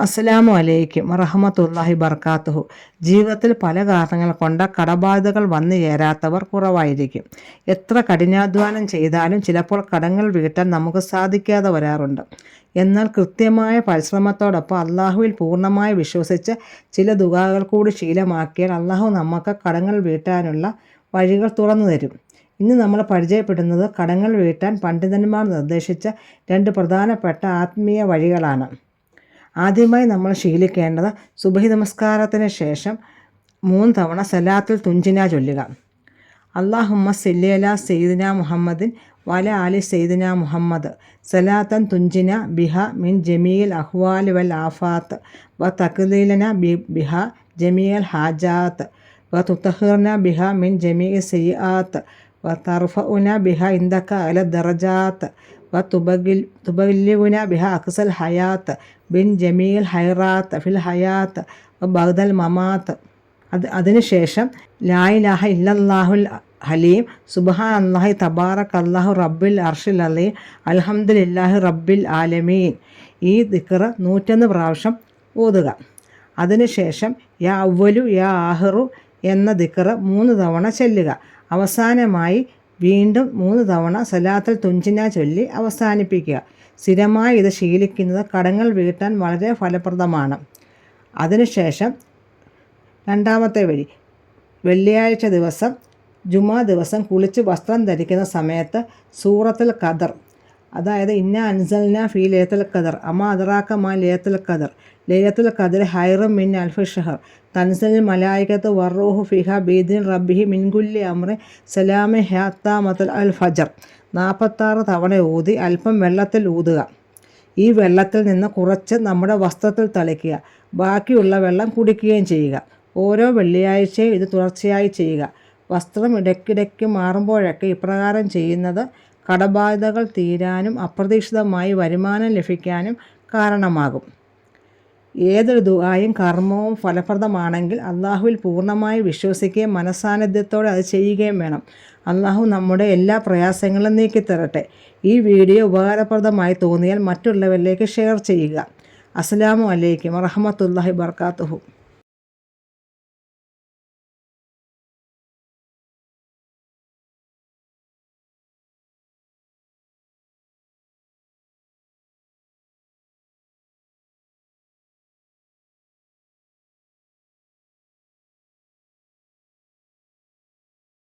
അസ്സലാമു അലൈക്കും വറഹ്മത്തുള്ളാഹി ബർക്കാത്തുഹു. ജീവിതത്തിൽ പല കാരണങ്ങൾ കൊണ്ട് കടബാധ്യതകൾ വന്നു ചേരാത്തവർ കുറവായിരിക്കും. എത്ര കഠിനാധ്വാനം ചെയ്താലും ചിലപ്പോൾ കടങ്ങൾ വീട്ടാൻ നമുക്ക് സാധിക്കാതെ വരാറുണ്ട്. എന്നാൽ കൃത്യമായ പരിശ്രമത്തോടൊപ്പം അള്ളാഹുവിൽ പൂർണ്ണമായി വിശ്വസിച്ച് ചില ദുആകൾ കൂടി ശീലമാക്കിയാൽ അള്ളാഹു നമുക്ക് കടങ്ങൾ വീട്ടാനുള്ള വഴികൾ തുറന്നു തരും. ഇന്ന് നമ്മൾ പരിചയപ്പെടുന്നത് കടങ്ങൾ വീട്ടാൻ പണ്ഡിതന്മാർ നിർദ്ദേശിച്ച 2 പ്രധാനപ്പെട്ട ആത്മീയ വഴികളാണ്. ആദ്യമായി നമ്മൾ ശീലിക്കേണ്ടത് സുബഹി നമസ്കാരത്തിന് ശേഷം 3 തവണ സലാത്തുൽ തുഞ്ചിന ചൊല്ലുക. അല്ലാഹുമ്മ സല്ലി അലാ സയ്യിദിന മുഹമ്മദിൻ വഅലാ ആലി സയ്യിദിന മുഹമ്മദ് സലാത്തൻ തുഞ്ചിന ബിഹ മിൻ ജമീൽ അഹ്വാലി വൽ ആഫാത്ത് വ തഖ്ദീലന ബിഹ ജമീൽ ഹാജാത്ത് വ തുതഹിർന ബിഹ മിൻ ജമീ സയ്യിആത്ത് വ തർഫഉന ബിഹ ഇൻദക അല ദറജാത്ത് വ തുബല്ലിഗുന ബിഹ അക്സൽ ഹയാത്ത് ബിൻ ജമീൽ ഹൈറാത്ത് ഫിൽ ഹയാത്ത് വ ബഅദൽ മമാത്ത്. അതിനുശേഷം ലാ ഇലാഹ ഇല്ലല്ലാഹുൽ ഹലീം സുബ്ഹാനല്ലാഹി തബാറകല്ലാഹു റബ്ബിൽ അർഷിൽ അലീം അൽഹംദുലില്ലാഹി റബ്ബിൽ ആലമീൻ. ഈ ദിക്ർ 101 പ്രാവശ്യം ഓതുക. അതിനുശേഷം യാ അവ്വലു യാ ആഹിറു എന്ന ദിക്ർ 3 തവണ ചൊല്ലുക. അവസാനമായി വീണ്ടും 3 തവണ സലാത്തുൽ തുഞ്ചിന ചൊല്ലി അവസാനിപ്പിക്കുക. സ്ഥിരമായി ഇത് ശീലിക്കുന്നത് കടങ്ങൾ വീട്ടാൻ വളരെ ഫലപ്രദമാണ്. അതിനുശേഷം രണ്ടാമത്തെ വഴി, വെള്ളിയാഴ്ച ദിവസം ജുമാ ദിവസം കുളിച്ച് വസ്ത്രം ധരിക്കുന്ന സമയത്ത് സൂറത്തുൽ ഖദർ, അതായത് ഇന്ന അൻസൽന ഫീ ലൈലത്തുൽ ഖദർ അമാ അദ്റാക മാ ലൈലത്തുൽ ഖദർ ലൈലത്തുൽ ഖദർ ഹൈറും മിൻ അൽഫി ഷഹർ തൻസലിൽ മലായികത്ത് വറൂഹു ഫിഹ ബീദിൻ റബ്ബിഹി മിൻ കുല്ലി അംറി സലാമി ഹത്താ മത്ല അൽ ഫജർ 46 തവണ ഊതി അല്പം വെള്ളത്തിൽ ഊതുക. ഈ വെള്ളത്തിൽ നിന്ന് കുറച്ച് നമ്മുടെ വസ്ത്രത്തിൽ തളിക്കുക. ബാക്കിയുള്ള വെള്ളം കുടിക്കുകയും ചെയ്യുക. ഓരോ വെള്ളിയാഴ്ചയും ഇത് തുടർച്ചയായി ചെയ്യുക. വസ്ത്രം ഇടയ്ക്കിടയ്ക്ക് മാറുമ്പോഴൊക്കെ ഇപ്രകാരം ചെയ്യുന്നത് കടബാധ്യതകൾ തീരാനും അപ്രതീക്ഷിതമായി വരുമാനം ലഭിക്കാനും കാരണമാകും. ഏതൊരു ദുആയും കർമ്മവും ഫലപ്രദമാണെങ്കിൽ അള്ളാഹുവിൽ പൂർണ്ണമായി വിശ്വസിക്കുകയും മനസ്സാന്നിധ്യത്തോടെ അത് ചെയ്യുകയും വേണം. അള്ളാഹു നമ്മുടെ എല്ലാ പ്രയാസങ്ങളും നീക്കിത്തരട്ടെ. ഈ വീഡിയോ ഉപകാരപ്രദമായി തോന്നിയാൽ മറ്റുള്ളവരിലേക്ക് ഷെയർ ചെയ്യുക. അസ്സലാമു അലൈക്കും വറഹ്മത്തുള്ളാഹി ബർക്കാത്തുഹു.